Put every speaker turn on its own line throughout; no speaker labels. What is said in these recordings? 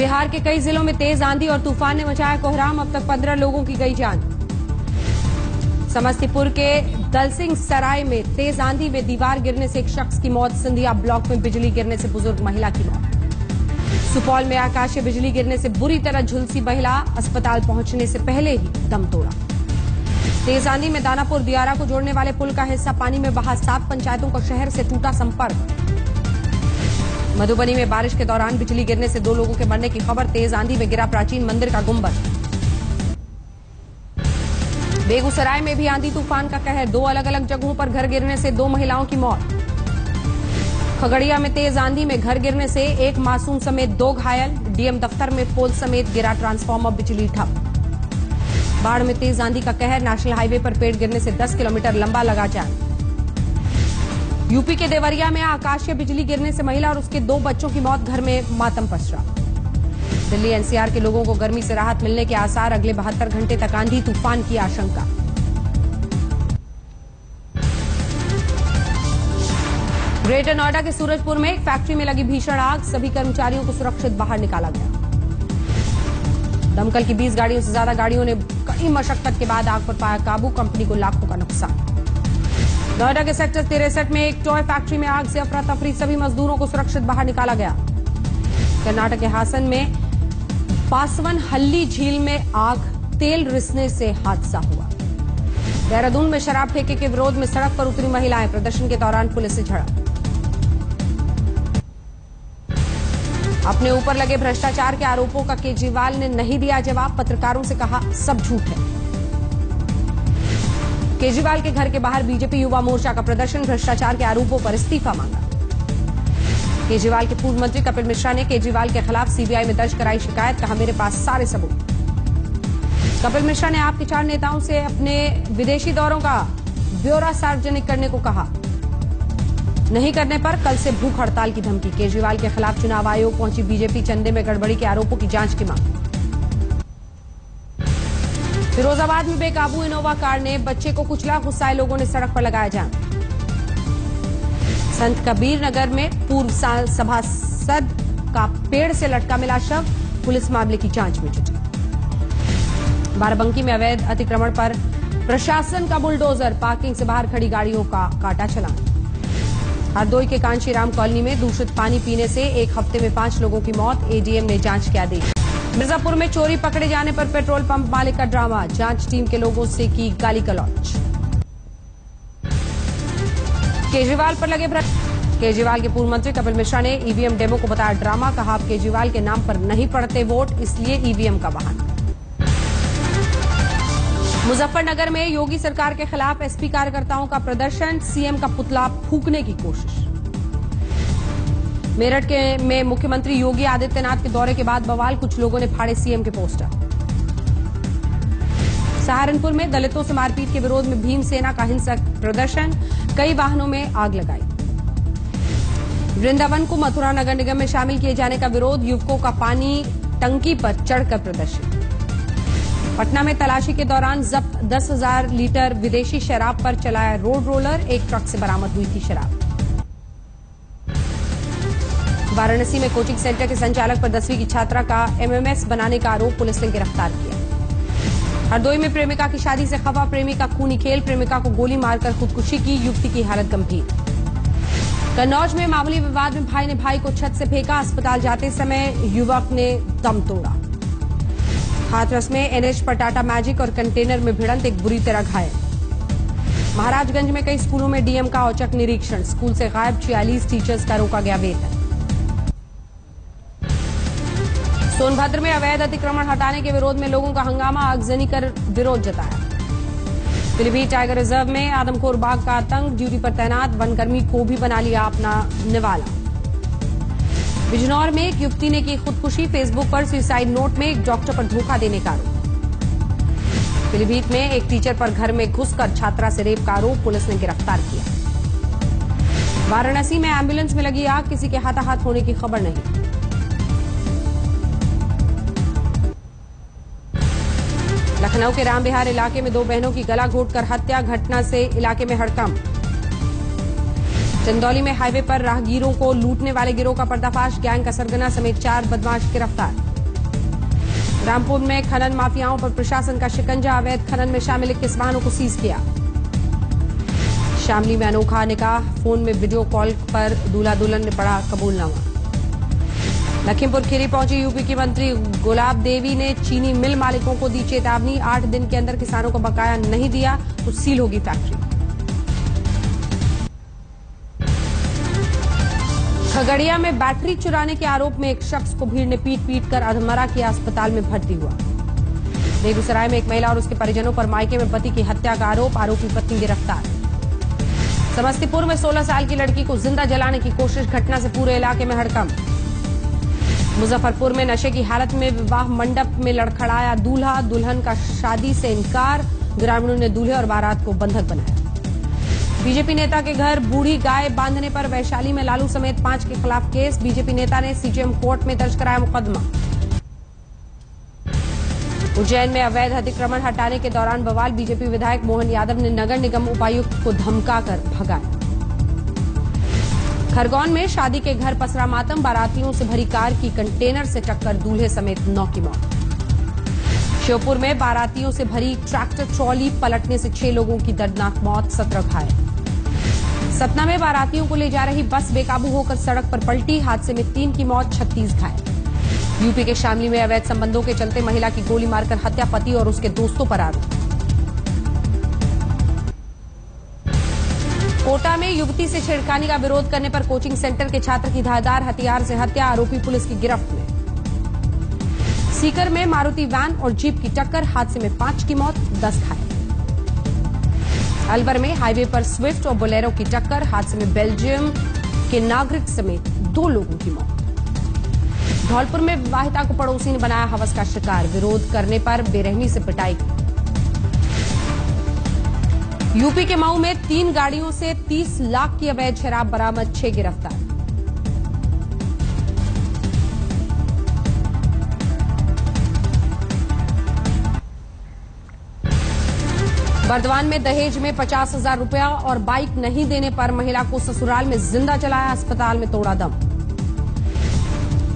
बिहार के कई जिलों में तेज आंधी और तूफान ने मचाया कोहराम। अब तक 15 लोगों की गई जान। समस्तीपुर के दलसिंह सराय में तेज आंधी में दीवार गिरने से एक शख्स की मौत। सिंधिया ब्लॉक में बिजली गिरने से बुजुर्ग महिला की मौत। सुपौल में आकाशीय बिजली गिरने से बुरी तरह झुलसी महिला, अस्पताल पहुंचने से पहले ही दम तोड़ा। तेज आंधी में दानापुर दियारा को जोड़ने वाले पुल का हिस्सा पानी में बहा। 7 पंचायतों का शहर से टूटा संपर्क। मधुबनी में बारिश के दौरान बिजली गिरने से 2 लोगों के मरने की खबर। तेज आंधी में गिरा प्राचीन मंदिर का गुंबद। बेगूसराय में भी आंधी तूफान का कहर। 2 अलग अलग जगहों पर घर गिरने से 2 महिलाओं की मौत। खगड़िया में तेज आंधी में घर गिरने से एक मासूम समेत 2 घायल। डीएम दफ्तर में पोल समेत गिरा ट्रांसफार्मर, बिजली ठप। बाढ़ में तेज आंधी का कहर। नेशनल हाईवे पर पेड़ गिरने से 10 किलोमीटर लंबा लगा जाम। यूपी के देवरिया में आकाशीय बिजली गिरने से महिला और उसके 2 बच्चों की मौत। घर में मातम पसरा। दिल्ली एनसीआर के लोगों को गर्मी से राहत मिलने के आसार। अगले 72 घंटे तक आंधी तूफान की आशंका। ग्रेटर नोएडा के सूरजपुर में एक फैक्ट्री में लगी भीषण आग। सभी कर्मचारियों को सुरक्षित बाहर निकाला गया। दमकल की 20 गाड़ियों से ज्यादा गाड़ियों ने कड़ी मशक्कत के बाद आग पर पाया काबू। कंपनी को लाखों का नुकसान। नोएडा के सेक्टर 63 में एक टॉय फैक्ट्री में आग से अफरा तफरी। सभी मजदूरों को सुरक्षित बाहर निकाला गया। कर्नाटक के हासन में पासवन हल्ली झील में आग, तेल रिसने से हादसा हुआ। देहरादून में शराब ठेके के विरोध में सड़क पर उतरी महिलाएं। प्रदर्शन के दौरान पुलिस से झड़प। अपने ऊपर लगे भ्रष्टाचार के आरोपों का केजरीवाल ने नहीं दिया जवाब। पत्रकारों से कहा सब झूठ है। केजरीवाल के घर के बाहर बीजेपी युवा मोर्चा का प्रदर्शन। भ्रष्टाचार के आरोपों पर इस्तीफा मांगा। केजरीवाल के पूर्व मंत्री कपिल मिश्रा ने केजरीवाल के खिलाफ सीबीआई में दर्ज कराई शिकायत। कहा मेरे पास सारे सबूत। कपिल मिश्रा ने आपके 4 नेताओं से अपने विदेशी दौरों का ब्यौरा सार्वजनिक करने को कहा। नहीं करने पर कल से भूख हड़ताल की धमकी। केजरीवाल के खिलाफ चुनाव आयोग पहुंची बीजेपी। चंदे में गड़बड़ी के आरोपों की जांच की मांग। फिरोजाबाद में बेकाबू इनोवा कार ने बच्चे को कुचला। गुस्साए लोगों ने सड़क पर लगाया जाम। संत कबीर नगर में पूर्व सभासद का पेड़ से लटका मिला शव। पुलिस मामले की जांच में जुटी। बाराबंकी में अवैध अतिक्रमण पर प्रशासन का बुलडोजर। पार्किंग से बाहर खड़ी गाड़ियों का काटा चालान। हरदोई के कांशीराम कॉलोनी में दूषित पानी पीने से एक हफ्ते में 5 लोगों की मौत। एडीएम ने जांच के आदेश। मिर्जापुर में चोरी पकड़े जाने पर पेट्रोल पंप मालिक का ड्रामा। जांच टीम के लोगों से की गाली गलौज। केजरीवाल पर लगे केजरीवाल के पूर्व मंत्री कपिल मिश्रा ने ईवीएम डेमो को बताया ड्रामा। कहा आप केजरीवाल के नाम पर नहीं पड़ते वोट, इसलिए ईवीएम का बहाना। मुजफ्फरनगर में योगी सरकार के खिलाफ एसपी कार्यकर्ताओं का प्रदर्शन। सीएम का पुतला फूंकने की कोशिश। मेरठ में मुख्यमंत्री योगी आदित्यनाथ के दौरे के बाद बवाल। कुछ लोगों ने फाड़े सीएम के पोस्टर। सहारनपुर में दलितों से मारपीट के विरोध में भीमसेना का हिंसक प्रदर्शन। कई वाहनों में आग लगाई। वृंदावन को मथुरा नगर निगम में शामिल किए जाने का विरोध। युवकों का पानी टंकी पर चढ़कर प्रदर्शन। पटना में तलाशी के दौरान जब्त 10,000 लीटर विदेशी शराब पर चलाया रोड रोलर। एक ट्रक से बरामद हुई थी शराब। वाराणसी में कोचिंग सेंटर के संचालक पर 10वीं की छात्रा का एमएमएस बनाने का आरोप। पुलिस ने गिरफ्तार किया। हरदोई में प्रेमिका की शादी से खफा प्रेमिका खूनी खेल। प्रेमिका को गोली मारकर खुदकुशी की। युवती की हालत गंभीर। कन्नौज में मामूली विवाद में भाई ने भाई को छत से फेंका। अस्पताल जाते समय युवक ने दम तोड़ा। हाथरस में एनएच पर टाटा मैजिक और कंटेनर में भिड़ंत, एक बुरी तरह घायल। महाराजगंज में कई स्कूलों में डीएम का औचक निरीक्षण। स्कूल से गायब 46 टीचर्स का रोका गया वेतन। सोनभद्र में अवैध अतिक्रमण हटाने के विरोध में लोगों का हंगामा। आगजनी कर विरोध जताया। पीलीभीत टाइगर रिजर्व में आदमखोर बाघ का आतंक। ड्यूटी पर तैनात वनकर्मी को भी बना लिया अपना निवाला। बिजनौर में एक युवती ने की खुदकुशी। फेसबुक पर सुसाइड नोट में एक डॉक्टर पर धोखा देने का आरोप। पीलीभीत में एक टीचर पर घर में घुसकर छात्रा से रेप का आरोप। पुलिस ने गिरफ्तार किया। वाराणसी में एम्बुलेंस में लगी आग। किसी के हाथाहाथ होने की खबर नहीं। लखनऊ के रामविहार इलाके में 2 बहनों की गला घोंटकर हत्या। घटना से इलाके में हड़कंप। चंदौली में हाईवे पर राहगीरों को लूटने वाले गिरोह का पर्दाफाश। गैंग का सरगना समेत 4 बदमाश गिरफ्तार। रामपुर में खनन माफियाओं पर प्रशासन का शिकंजा, अवैध खनन में शामिल 21 वाहनों को सीज किया। शामली में अनोखा निकाह, फोन में वीडियो कॉल पर दूल्हा दुल्हन ने पढ़ा कबूलनामा। लखीमपुर खीरी पहुंची यूपी की मंत्री गुलाब देवी ने चीनी मिल मालिकों को दी चेतावनी, 8 दिन के अंदर किसानों को बकाया नहीं दिया तो सील होगी फैक्ट्री। खगड़िया में बैटरी चुराने के आरोप में एक शख्स को भीड़ ने पीट कर अधमरा किया, अस्पताल में भर्ती हुआ। बेगूसराय में एक महिला और उसके परिजनों पर मायके में पति की हत्या का आरोप, आरोपी पत्नी गिरफ्तार। समस्तीपुर में 16 साल की लड़की को जिंदा जलाने की कोशिश, घटना से पूरे इलाके में हड़कंप। मुजफ्फरपुर में नशे की हालत में विवाह मंडप में लड़खड़ाया दूल्हा, दुल्हन का शादी से इनकार, ग्रामीणों ने दूल्हे और बारात को बंधक बनाया। बीजेपी नेता के घर बूढ़ी गाय बांधने पर वैशाली में लालू समेत 5 के खिलाफ केस, बीजेपी नेता ने सीजेएम कोर्ट में दर्ज कराया मुकदमा। उज्जैन में अवैध अतिक्रमण हटाने के दौरान बवाल, बीजेपी विधायक मोहन यादव ने नगर निगम उपायुक्त को धमकाकर भगाया। खरगोन में शादी के घर पसरा मातम, बारातियों से भरी कार की कंटेनर से टक्कर, दूल्हे समेत 9 की मौत। श्योपुर में बारातियों से भरी ट्रैक्टर ट्रॉली पलटने से 6 लोगों की दर्दनाक मौत, 17 घायल। सतना में बारातियों को ले जा रही बस बेकाबू होकर सड़क पर पलटी, हादसे में 3 की मौत, 36 घायल। यूपी के शामली में अवैध संबंधों के चलते महिला की गोली मारकर हत्या, पति और उसके दोस्तों पर आरोप। कोटा में युवती से छेड़खानी का विरोध करने पर कोचिंग सेंटर के छात्र की धारदार हथियार से हत्या, आरोपी पुलिस की गिरफ्त में। सीकर में मारुति वैन और जीप की टक्कर, हादसे में 5 की मौत, 10 घायल। अलवर में हाईवे पर स्विफ्ट और बोलेरो की टक्कर, हादसे में बेल्जियम के नागरिक समेत 2 लोगों की मौत। धौलपुर में विवाहिता को पड़ोसी ने बनाया हवस का शिकार, विरोध करने पर बेरहमी से पिटाई। यूपी के मऊ में 3 गाड़ियों से 30 लाख की अवैध शराब बरामद, 6 गिरफ्तार। बर्दवान में दहेज में 50,000 रुपया और बाइक नहीं देने पर महिला को ससुराल में जिंदा जलाया, अस्पताल में तोड़ा दम।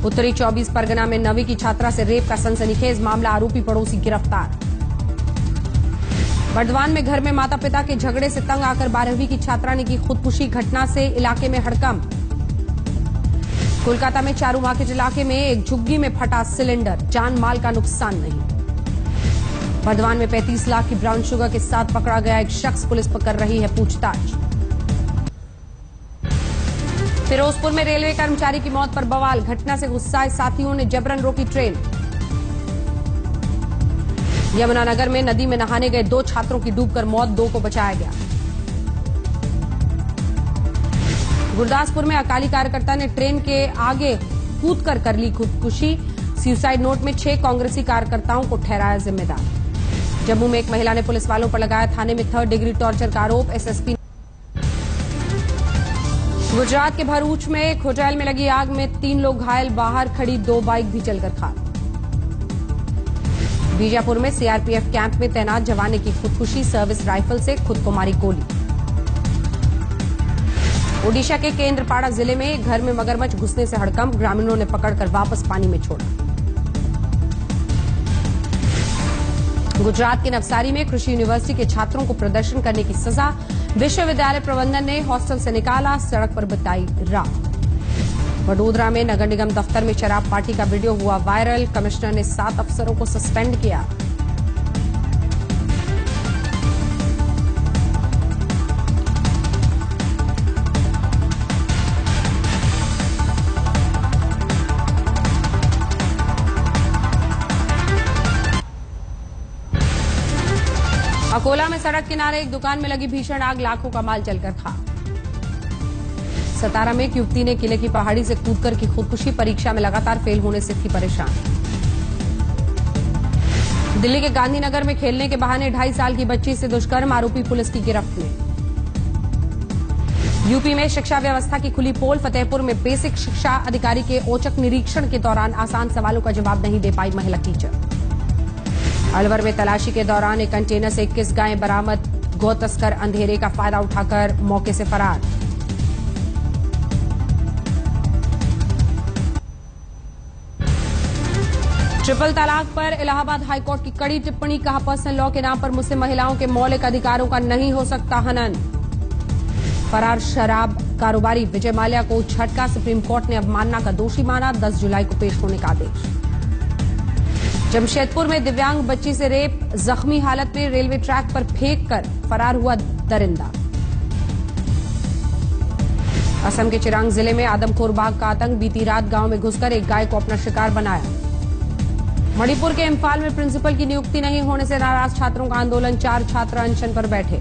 उत्तरी 24 परगना में 9वीं की छात्रा से रेप का सनसनीखेज मामला, आरोपी पड़ोसी गिरफ्तार। बर्दवान में घर में माता पिता के झगड़े से तंग आकर 12वीं की छात्रा ने की खुदकुशी, घटना से इलाके में हड़कंप। कोलकाता में चारू मार्केट इलाके में एक झुग्गी में फटा सिलेंडर, जान माल का नुकसान नहीं। बर्दवान में 35 लाख की ब्राउन शुगर के साथ पकड़ा गया एक शख्स, पुलिस कर रही है पूछताछ। फिरोजपुर में रेलवे कर्मचारी की मौत पर बवाल, घटना से गुस्साए साथियों ने जबरन रोकी ट्रेन। यमुनानगर में नदी में नहाने गए 2 छात्रों की डूबकर मौत, 2 को बचाया गया। गुरदासपुर में अकाली कार्यकर्ता ने ट्रेन के आगे कूदकर कर ली खुदकुशी, सुसाइड नोट में 6 कांग्रेसी कार्यकर्ताओं को ठहराया जिम्मेदार। जम्मू में एक महिला ने पुलिस वालों पर लगाया थाने में 3rd डिग्री टॉर्चर का आरोप, एसएसपी। गुजरात के भरूच में एक होटल में लगी आग में 3 लोग घायल, बाहर खड़ी 2 बाइक भी जलकर खाक। बीजापुर में सीआरपीएफ कैंप में तैनात जवान ने की खुदकुशी, सर्विस राइफल से खुद को मारी गोली। ओडिशा के केंद्रपाड़ा जिले में घर में मगरमच्छ घुसने से हड़कंप, ग्रामीणों ने पकड़कर वापस पानी में छोड़ा। गुजरात के नवसारी में कृषि यूनिवर्सिटी के छात्रों को प्रदर्शन करने की सजा, विश्वविद्यालय प्रबंधन ने हॉस्टल से निकाला, सड़क पर बिताई रात। वडोदरा में नगर निगम दफ्तर में शराब पार्टी का वीडियो हुआ वायरल, कमिश्नर ने 7 अफसरों को सस्पेंड किया। अकोला में सड़क किनारे एक दुकान में लगी भीषण आग, लाखों का माल जलकर खाक। सतारा में एक युवती ने किले की पहाड़ी से कूदकर की खुदकुशी, परीक्षा में लगातार फेल होने से थी परेशान। दिल्ली के गांधीनगर में खेलने के बहाने 2.5 साल की बच्ची से दुष्कर्म, आरोपी पुलिस की गिरफ्त में। यूपी में शिक्षा व्यवस्था की खुली पोल, फतेहपुर में बेसिक शिक्षा अधिकारी के औचक निरीक्षण के दौरान आसान सवालों का जवाब नहीं दे पाई महिला टीचर। अलवर में तलाशी के दौरान एक कंटेनर से 21 गायें बरामद, गौ तस्कर अंधेरे का फायदा उठाकर मौके से फरार। ट्रिपल तलाक पर इलाहाबाद हाईकोर्ट की कड़ी टिप्पणी, कहा पर्सनल लॉ के नाम पर मुस्लिम महिलाओं के मौलिक अधिकारों का नहीं हो सकता हनन। फरार शराब कारोबारी विजय माल्या को झटका, सुप्रीम कोर्ट ने अवमानना का दोषी माना, 10 जुलाई को पेश होने का आदेश। जमशेदपुर में दिव्यांग बच्ची से रेप, जख्मी हालत में रेलवे ट्रैक पर फेंक कर फरार हुआ दरिंदा। असम के चिरांग जिले में आदमखोर बाघ का आतंक, बीती रात गांव में घुसकर एक गाय को अपना शिकार बनाया। मणिपुर के इम्फाल में प्रिंसिपल की नियुक्ति नहीं होने से नाराज छात्रों का आंदोलन, 4 छात्र अनशन पर बैठे।